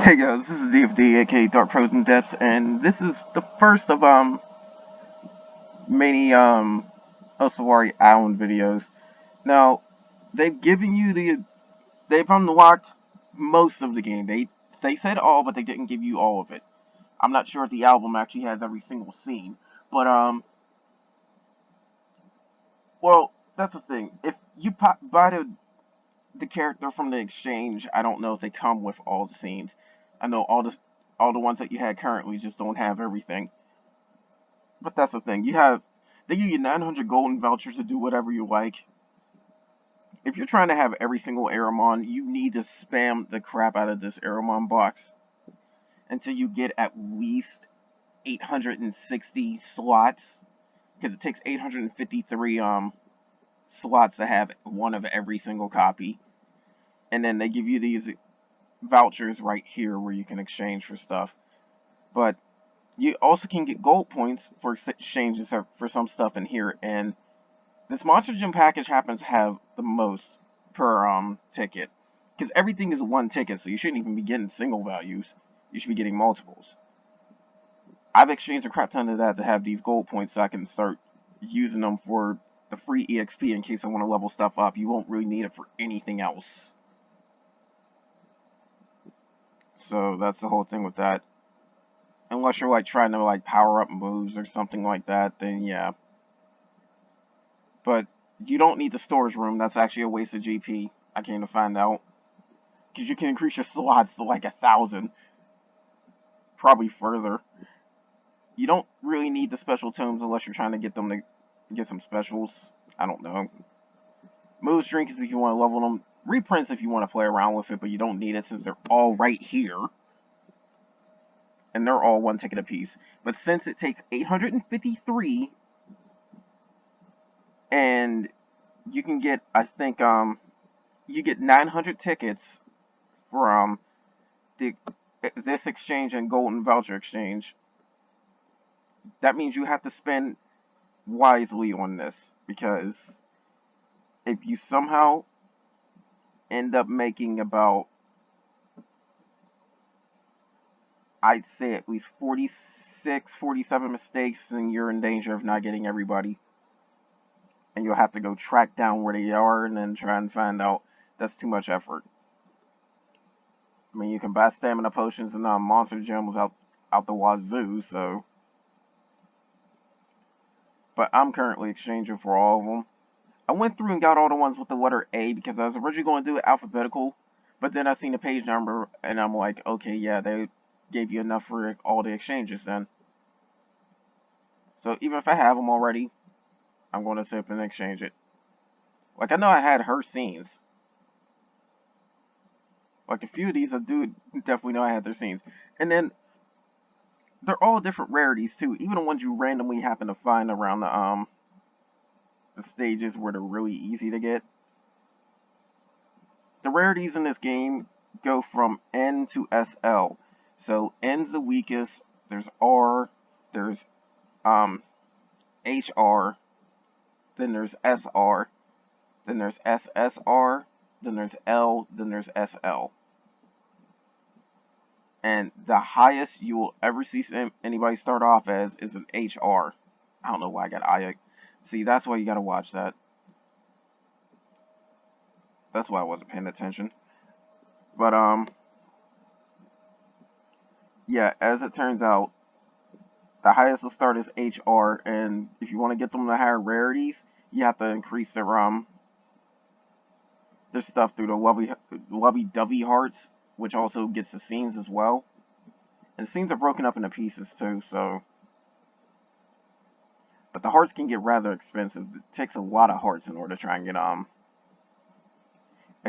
Hey guys, this is DFD, aka Dark Pros and Depths, and this is the first of many Osawari Island videos. Now, they've unlocked most of the game. They said all, but they didn't give you all of it. I'm not sure if the album actually has every single scene, but well, that's the thing. If you buy the character from the exchange, I don't know if they come with all the scenes. I know all the ones that you had currently just don't have everything. But that's the thing. They give you 900 golden vouchers to do whatever you like. If you're trying to have every single Aramon, you need to spam the crap out of this Aramon box until you get at least 860 slots, because it takes 853 slots to have one of every single copy. And then they give you these vouchers right here where you can exchange for stuff. But you also can get gold points for exchanges for some stuff in here, and this Monster Gym package happens to have the most per ticket, because everything is one ticket, so you shouldn't even be getting single values. You should be getting multiples. I've exchanged a crap ton of that to have these gold points so I can start using them for the free EXP in case I want to level stuff up. You won't really need it for anything else. So that's the whole thing with that. Unless you're like trying to like power up moves or something like that, then yeah. But you don't need the storage room. That's actually a waste of GP. I came to find out, because you can increase your slots to like 1,000, probably further. You don't really need the special tomes unless you're trying to get them to get some specials. I don't know. Moves, trinkets if you want to level them. Reprints if you want to play around with it, but you don't need it since they're all right here. And they're all one ticket apiece. But since it takes 853, and you can get, I think, you get 900 tickets from this exchange and golden voucher exchange. That means you have to spend wisely on this, because if you somehow end up making about, I'd say at least 46, 47 mistakes, then you're in danger of not getting everybody. And you'll have to go track down where they are and then try and find out. That's too much effort. I mean, you can buy stamina potions and monster gems out the wazoo, so. But I'm currently exchanging for all of them. I went through and got all the ones with the letter A because I was originally going to do it alphabetical, but then I seen the page number and I'm like, okay, yeah, they gave you enough for all the exchanges then. So even if I have them already, I'm going to sit up and exchange it. Like, I know I had her scenes. Like, a few of these I do definitely know I had their scenes. And then, they're all different rarities too, even the ones you randomly happen to find around the stages where they're really easy to get. The rarities in this game go from N to SL. So N's the weakest, there's R, there's HR, then there's SR, then there's SSR, then there's L, then there's SL. And the highest you will ever see anybody start off as is an HR. I don't know why I got I. See, that's why you gotta watch that. That's why I wasn't paying attention. But, yeah, as it turns out, the highest will start as HR, and if you want to get them to higher rarities, you have to increase their stuff through the lovey-dovey hearts, which also gets the scenes as well. And the scenes are broken up into pieces too, so. But the hearts can get rather expensive. It takes a lot of hearts in order to try and get a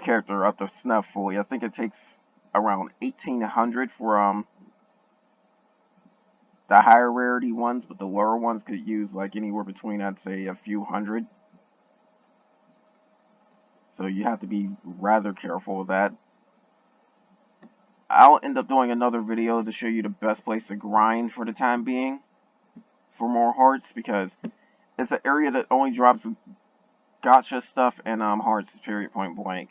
character up to snuff fully. I think it takes around 1,800 for the higher rarity ones, but the lower ones could use like anywhere between, I'd say, a few hundred. So you have to be rather careful with that. I'll end up doing another video to show you the best place to grind for the time being for more hearts, because it's an area that only drops gotcha stuff and hearts, period, point blank.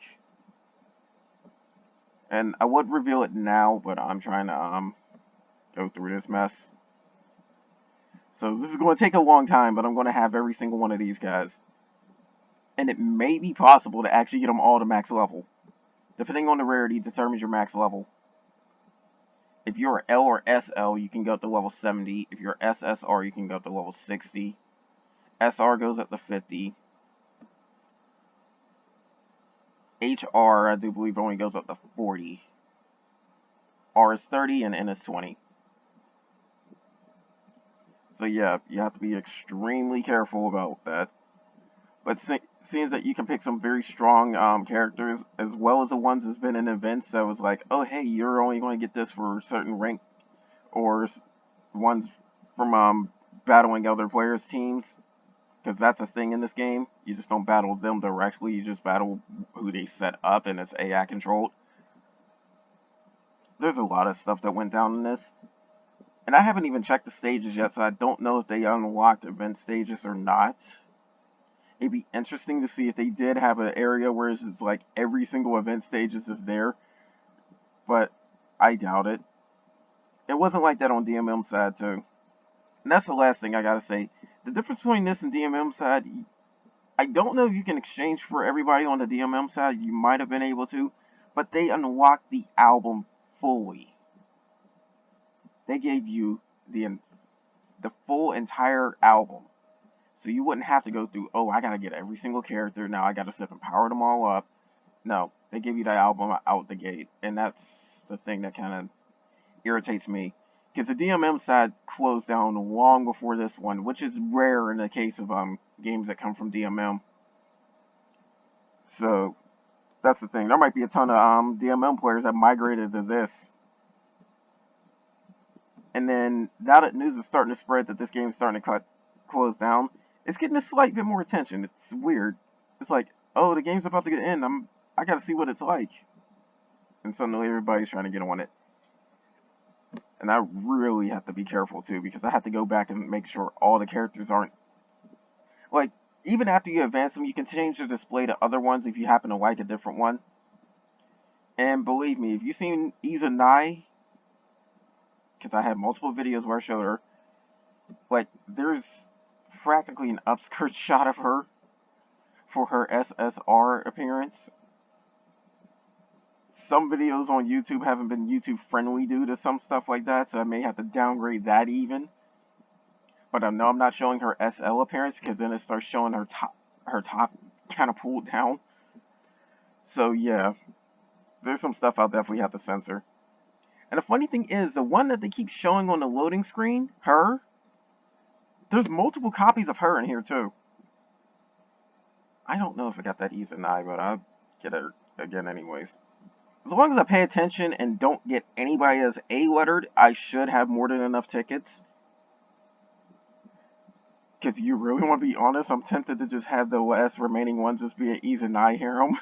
And I would reveal it now, but I'm trying to go through this mess. So this is going to take a long time, but I'm going to have every single one of these guys. And it may be possible to actually get them all to max level. Depending on the rarity determines your max level. If you're L or SL, you can go up to level 70. If you're SSR, you can go up to level 60. SR goes up to 50. HR, I do believe, only goes up to 40. R is 30 and N is 20. So yeah, you have to be extremely careful about that. But seeing that you can pick some very strong characters, as well as the ones that's been in events that was like, oh hey, you're only going to get this for certain rank, or ones from battling other players' teams, because that's a thing in this game. You just don't battle them directly, you just battle who they set up, and it's AI controlled. There's a lot of stuff that went down in this. And I haven't even checked the stages yet, so I don't know if they unlocked event stages or not. It'd be interesting to see if they did have an area where it's just like every single event stage is just there. But I doubt it. It wasn't like that on DMM side too. And that's the last thing I gotta say. The difference between this and DMM side, I don't know if you can exchange for everybody on the DMM side. You might have been able to, but they unlocked the album fully. They gave you the full entire album. So you wouldn't have to go through, oh, I gotta get every single character, now I gotta sit and power them all up. No, they give you that album out the gate, and that's the thing that kind of irritates me. Because the DMM side closed down long before this one, which is rare in the case of games that come from DMM. So, that's the thing. There might be a ton of DMM players that migrated to this. And then, now that news is starting to spread that this game is starting to close down, it's getting a slight bit more attention. It's weird. It's like, oh, the game's about to get in. I gotta see what it's like. And suddenly everybody's trying to get on it. And I really have to be careful too, because I have to go back and make sure all the characters aren't... Like, even after you advance them, you can change the display to other ones if you happen to like a different one. And believe me, if you've seen Izanai, because I had multiple videos where I showed her, like, there's practically an upskirt shot of her for her SSR appearance. Some videos on YouTube haven't been YouTube friendly due to some stuff like that, so I may have to downgrade that even. But I know I'm not showing her SL appearance, because then it starts showing her top kind of pulled down. So yeah, there's some stuff I'll definitely have to censor. And the funny thing is, the one that they keep showing on the loading screen, her, there's multiple copies of her in here too. I don't know if I got that Izanai, but I'll get it again anyways. As long as I pay attention and don't get anybody as A-lettered, I should have more than enough tickets. Because you really want to be honest, I'm tempted to just have the last remaining ones just be an Izanai harem.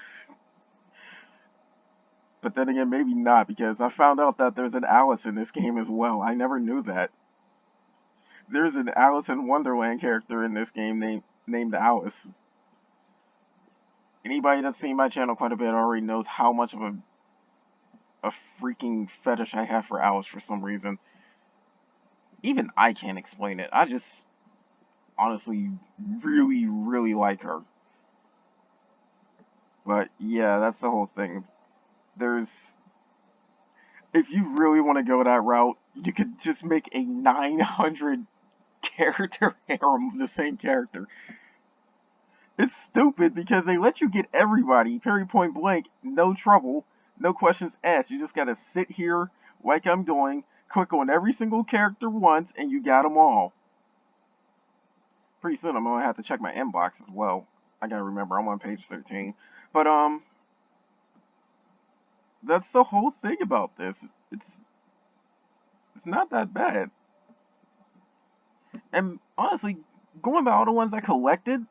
But then again, maybe not, because I found out that there's an Alice in this game as well. I never knew that. There's an Alice in Wonderland character in this game named Alice. Anybody that's seen my channel quite a bit already knows how much of a freaking fetish I have for Alice for some reason. Even I can't explain it. I just honestly really, really like her. But yeah, that's the whole thing. If you really want to go that route, you could just make a 900 character harem of the same character. It's stupid because they let you get everybody, period, point blank, no trouble, no questions asked. You just gotta sit here like I'm doing, click on every single character once, and you got them all. Pretty soon I'm gonna have to check my inbox as well. I gotta remember, I'm on page 13. But, that's the whole thing about this. It's not that bad. And honestly, going by all the ones I collected,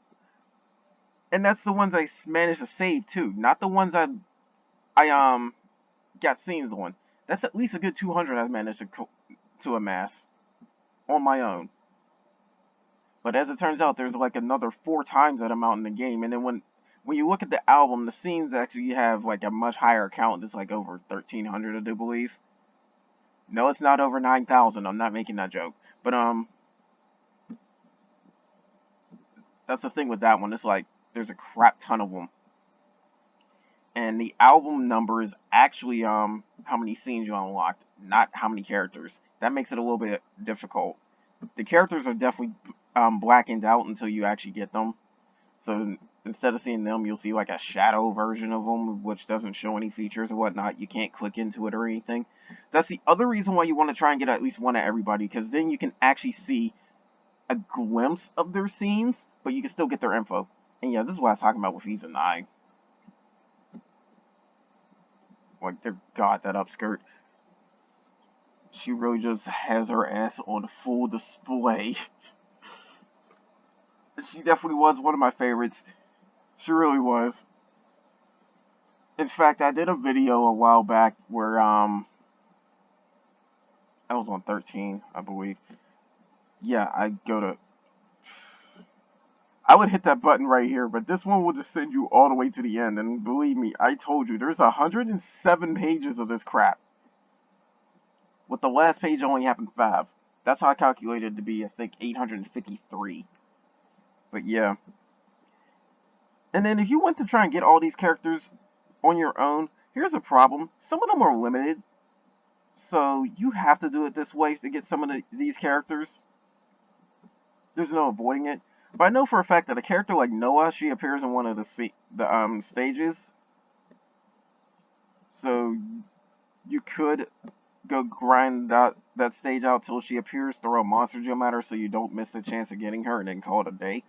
and that's the ones I managed to save too, not the ones I got scenes on. That's at least a good 200 I managed to amass on my own. But as it turns out, there's like another 4 times that amount in the game, and then when when you look at the album, the scenes actually have like a much higher count. It's like over 1,300, I do believe. No, it's not over 9,000. I'm not making that joke. But that's the thing with that one. It's like there's a crap ton of them, and the album number is actually how many scenes you unlocked, not how many characters. That makes it a little bit difficult. The characters are definitely blackened out until you actually get them. So instead of seeing them, you'll see like a shadow version of them, which doesn't show any features or whatnot. You can't click into it or anything. That's the other reason why you want to try and get at least one of everybody, because then you can actually see a glimpse of their scenes, but you can still get their info. And yeah, this is what I was talking about with Visa 9. Like, God, that upskirt. She really just has her ass on full display. She definitely was one of my favorites. She really was. In fact, I did a video a while back where I was on 13, I believe. Yeah, I would hit that button right here, but this one will just send you all the way to the end. And believe me, I told you, there's 107 pages of this crap, with the last page only having 5. That's how I calculated to be, I think, 853. But yeah. And then if you went to try and get all these characters on your own, here's a problem. Some of them are limited, so you have to do it this way to get some of these characters. There's no avoiding it. But I know for a fact that a character like Noah, she appears in one of the stages. So you could go grind that stage out till she appears, throw a monster gem at her so you don't miss a chance of getting her, and then call it a day.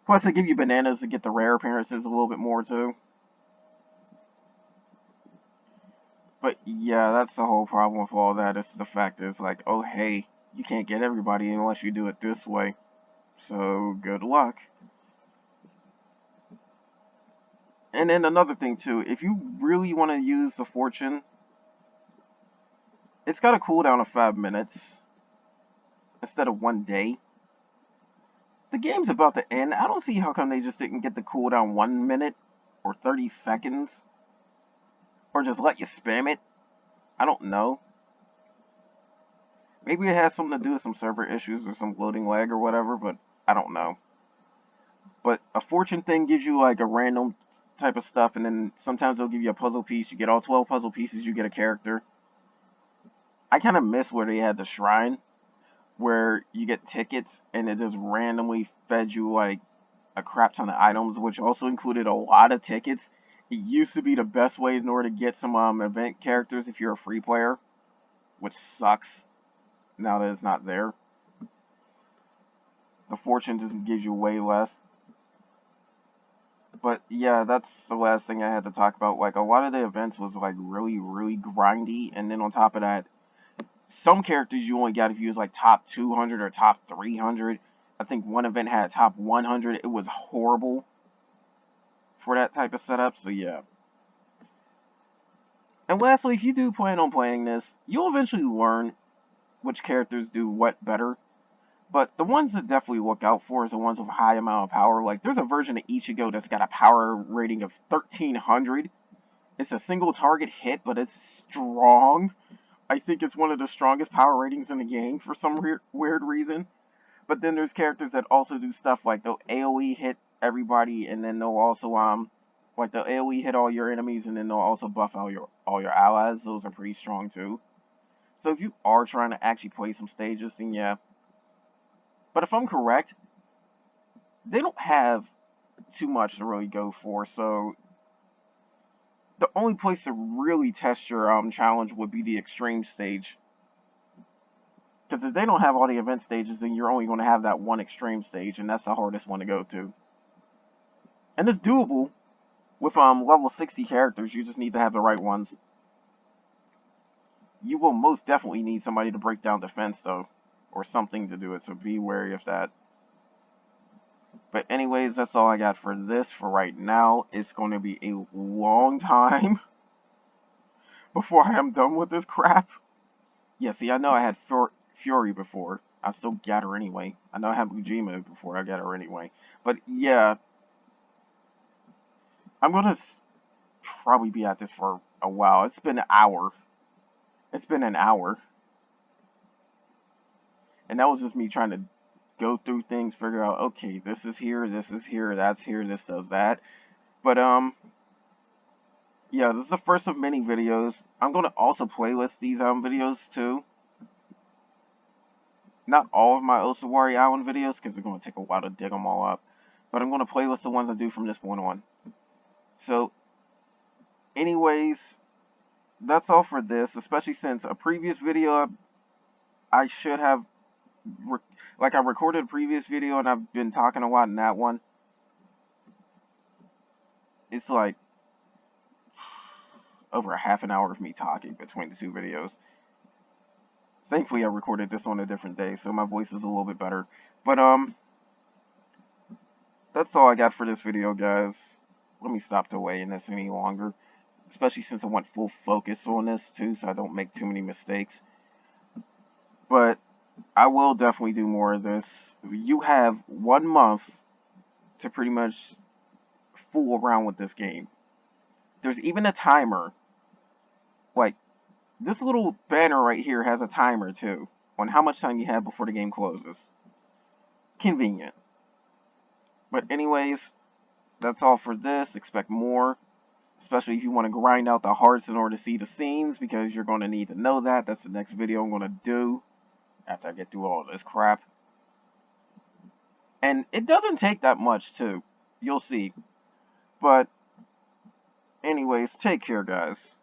Plus, they give you bananas to get the rare appearances a little bit more too. But yeah, that's the whole problem with all that. It's the fact is like, oh hey, you can't get everybody unless you do it this way. So good luck. And then another thing too, if you really want to use the fortune, it's got a cooldown of 5 minutes instead of 1 day. The game's about to end. I don't see how come they just didn't get the cooldown 1 minute or 30 seconds. Or just let you spam it. I don't know. Maybe it has something to do with some server issues or some loading lag or whatever, but I don't know. But a fortune thing gives you like a random type of stuff, and then sometimes they'll give you a puzzle piece. You get all 12 puzzle pieces, you get a character. I kind of miss where they had the shrine, where you get tickets, and it just randomly fed you like a crap ton of items, which also included a lot of tickets. It used to be the best way in order to get some event characters if you're a free player, which sucks now that it's not there. The fortune just gives you way less. But yeah, that's the last thing I had to talk about. Like, a lot of the events was like really, really grindy, and then on top of that, some characters you only got if you was like top 200 or top 300. I think one event had top 100. It was horrible for that type of setup, so yeah. And lastly, if you do plan on playing this, you'll eventually learn which characters do what better. But the ones that definitely look out for is the ones with a high amount of power. Like, there's a version of Ichigo that's got a power rating of 1,300. It's a single target hit, but it's strong. I think it's one of the strongest power ratings in the game for some weird reason. But then there's characters that also do stuff like they'll AoE hit everybody, and then they'll also like they'll AoE hit all your enemies, and then they'll also buff all your allies. Those are pretty strong too. So if you are trying to actually play some stages, then yeah. But if I'm correct, they don't have too much to really go for. So the only place to really test your challenge would be the extreme stage. Because if they don't have all the event stages, then you're only going to have that one extreme stage, and that's the hardest one to go to. And it's doable with level 60 characters. You just need to have the right ones. You will most definitely need somebody to break down defense, though, or something to do it, so be wary of that. But anyways, that's all I got for this for right now. It's going to be a long time before I am done with this crap. Yeah, see, I know I had Fury before. I still got her anyway. I know I had Ujima before I got her anyway. But yeah, I'm gonna probably be at this for a while. It's been an hour. It's been an hour. And that was just me trying to go through things, figure out, okay, this is here, that's here, this does that. But, yeah, this is the first of many videos. I'm going to also playlist these, videos, too. Not all of my Osawari Island videos, because it's going to take a while to dig them all up. But I'm going to playlist the ones I do from this point on. So, anyways, that's all for this, especially since a previous video I should have, like, I recorded a previous video and I've been talking a lot in that one. It's like over a half an hour of me talking between the two videos. Thankfully, I recorded this on a different day, so my voice is a little bit better. But, that's all I got for this video, guys. Let me stop delaying this any longer, especially since I want full focus on this, too, so I don't make too many mistakes. But I will definitely do more of this. You have 1 month to pretty much fool around with this game. There's even a timer. Like, this little banner right here has a timer, too, on how much time you have before the game closes. Convenient. But anyways, that's all for this. Expect more. Especially if you want to grind out the hearts in order to see the scenes, because you're going to need to know that. That's the next video I'm going to do after I get through all this crap. And it doesn't take that much, too. You'll see. But anyways, take care, guys.